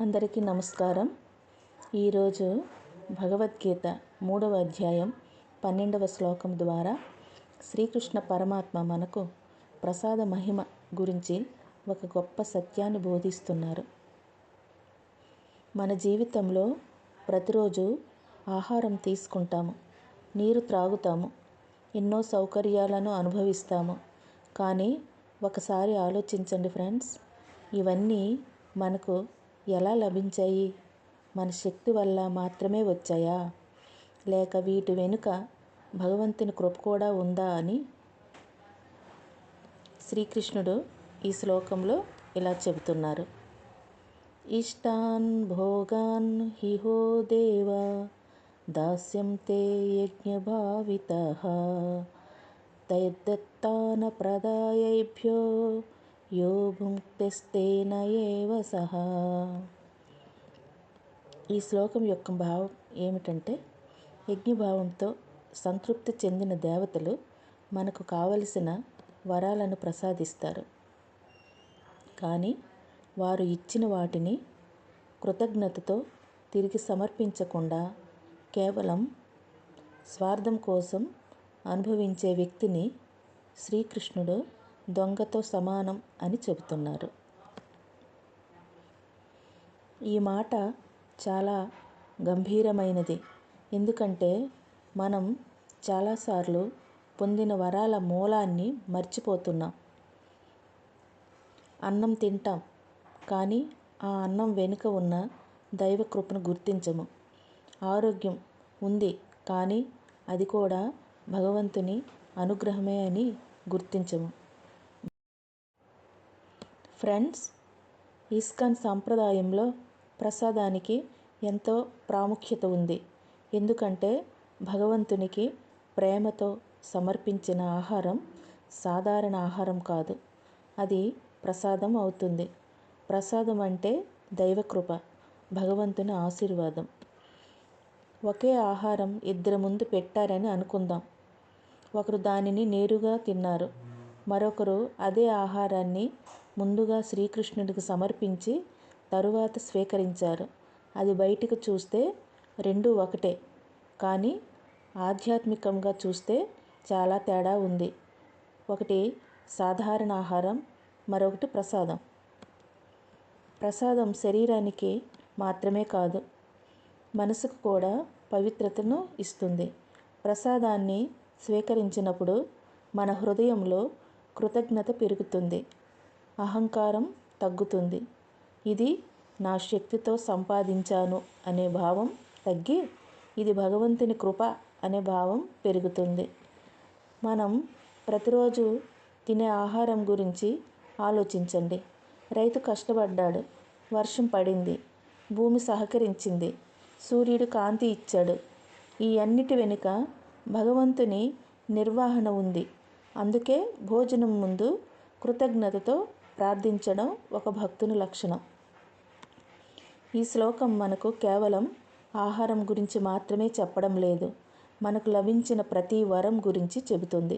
అందరికీ నమస్కారం. ఈరోజు భగవద్గీత 3వ అధ్యాయం 12వ శ్లోకం ద్వారా శ్రీకృష్ణ పరమాత్మ మనకు ప్రసాద మహిమ గురించి ఒక గొప్ప సత్యాన్ని బోధిస్తున్నారు. మన జీవితంలో ప్రతిరోజు ఆహారం తీసుకుంటాము, నీరు త్రాగుతాము, ఎన్నో సౌకర్యాలను అనుభవిస్తాము. కానీ ఒకసారి ఆలోచించండి ఫ్రెండ్స్, ఇవన్నీ మనకు ఎలా లభించాయి? మన శక్తి వల్ల మాత్రమే వచ్చాయా, లేక వీటి వెనుక భగవంతుని కృప కూడా ఉందా అని శ్రీకృష్ణుడు ఈ శ్లోకంలో ఇలా చెబుతున్నారు. ఇష్టాన్ భోగాన్ హిహో దేవ దాస్యం తే యజ్ఞభావితః తైర్దత్తాన ప్రదాయేభ్యో యో భుంక్తస్తేన ఏవ సహ. ఈ శ్లోకం యొక్క భావం ఏమిటంటే, యజ్ఞభావంతో సంతృప్తి చెందిన దేవతలు మనకు కావలసిన వరాలను ప్రసాదిస్తారు. కానీ వారు ఇచ్చిన వాటిని కృతజ్ఞతతో తిరిగి సమర్పించకుండా కేవలం స్వార్థం కోసం అనుభవించే వ్యక్తిని శ్రీకృష్ణుడు దొంగతో సమానం అని చెబుతున్నారు. ఈ మాట చాలా గంభీరమైనది. ఎందుకంటే మనం చాలాసార్లు పొందిన వరాల మూలాన్ని మర్చిపోతున్నాం. అన్నం తింటాం, కానీ ఆ అన్నం వెనుక ఉన్న దైవ కృపను గుర్తించము. ఆరోగ్యం ఉంది, కానీ అది కూడా భగవంతుని అనుగ్రహమే అని గుర్తించము. ఫ్రెండ్స్, ఇస్కాన్ సాంప్రదాయంలో ప్రసాదానికి ఎంతో ప్రాముఖ్యత ఉంది. ఎందుకంటే భగవంతునికి ప్రేమతో సమర్పించిన ఆహారం సాధారణ ఆహారం కాదు, అది ప్రసాదం అవుతుంది. ప్రసాదం అంటే దైవకృప, భగవంతుని ఆశీర్వాదం. ఒకే ఆహారం ఇద్దరి ముందు పెట్టారని అనుకుందాం. ఒకరు దానిని నేరుగా తిన్నారు, మరొకరు అదే ఆహారాన్ని ముందుగా శ్రీకృష్ణుడికి సమర్పించి తరువాత స్వీకరించారు. అది బయటికి చూస్తే రెండూ ఒకటే, కానీ ఆధ్యాత్మికంగా చూస్తే చాలా తేడా ఉంది. ఒకటి సాధారణ ఆహారం, మరొకటి ప్రసాదం. ప్రసాదం శరీరానికి మాత్రమే కాదు, మనసుకు కూడా పవిత్రతను ఇస్తుంది. ప్రసాదాన్ని స్వీకరించినప్పుడు మన హృదయంలో కృతజ్ఞత పెరుగుతుంది, అహంకారం తగ్గుతుంది. ఇది నా శక్తితో సంపాదించాను అనే భావం తగ్గి ఇది భగవంతుని కృప అనే భావం పెరుగుతుంది. మనం ప్రతిరోజు తినే ఆహారం గురించి ఆలోచించండి. రైతు కష్టపడ్డాడు, వర్షం పడింది, భూమి సహకరించింది, సూర్యుడు కాంతి ఇచ్చాడు. ఈ అన్నిటి వెనుక భగవంతుని నిర్వహణ ఉంది. అందుకే భోజనం ముందు కృతజ్ఞతతో ప్రార్థించడం ఒక భక్తుని లక్షణం. ఈ శ్లోకం మనకు కేవలం ఆహారం గురించి మాత్రమే చెప్పడం లేదు, మనకు లభించిన ప్రతి వరం గురించి చెబుతుంది.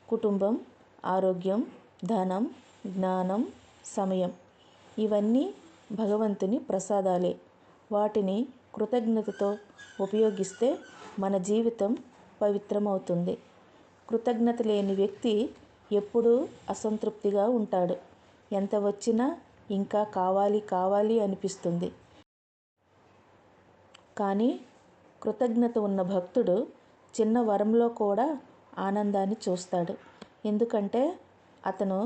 కుటుంబం, ఆరోగ్యం, ధనం, జ్ఞానం, సమయం, ఇవన్నీ భగవంతుని ప్రసాదాలే. వాటిని కృతజ్ఞతతో ఉపయోగిస్తే మన జీవితం పవిత్రమవుతుంది. కృతజ్ఞత లేని వ్యక్తి ఎప్పుడూ అసంతృప్తిగా ఉంటాడు. ఎంత వచ్చినా ఇంకా కావాలి కావాలి అనిపిస్తుంది. కానీ కృతజ్ఞత ఉన్న భక్తుడు చిన్న వరంలో కూడా ఆనందాన్ని చూస్తాడు. ఎందుకంటే అతను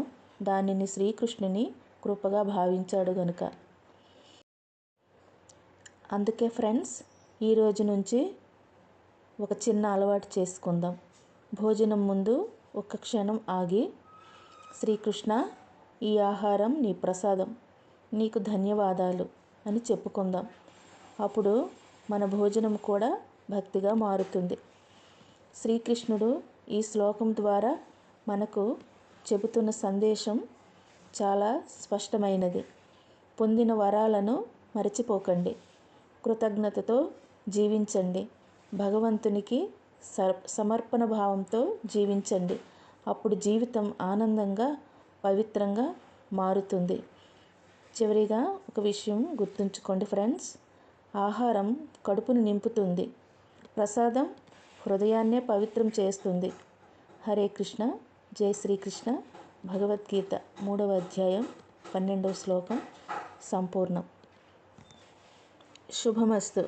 దానిని శ్రీకృష్ణుని కృపగా భావించాడు గనుక. అందుకే ఫ్రెండ్స్, ఈరోజు నుంచి ఒక చిన్న అలవాటు చేసుకుందాం. భోజనం ముందు ఒక క్షణం ఆగి, శ్రీకృష్ణ, ఈ ఆహారం నీ ప్రసాదం, నీకు ధన్యవాదాలు అని చెప్పుకుందాం. అప్పుడు మన భోజనం కూడా భక్తిగా మారుతుంది. శ్రీకృష్ణుడు ఈ శ్లోకం ద్వారా మనకు చెబుతున్న సందేశం చాలా స్పష్టమైనది. పొందిన వరాలను మరచిపోకండి, కృతజ్ఞతతో జీవించండి, భగవంతునికి సమర్పణ భావంతో జీవించండి. అప్పుడు జీవితం ఆనందంగా, పవిత్రంగా మారుతుంది. చివరిగా ఒక విషయం గుర్తుంచుకోండి ఫ్రెండ్స్, ఆహారం కడుపును నింపుతుంది, ప్రసాదం హృదయాన్నే పవిత్రం చేస్తుంది. హరే కృష్ణ. జై శ్రీకృష్ణ. భగవద్గీత 3వ అధ్యాయం 12వ శ్లోకం సంపూర్ణం. శుభమస్తు.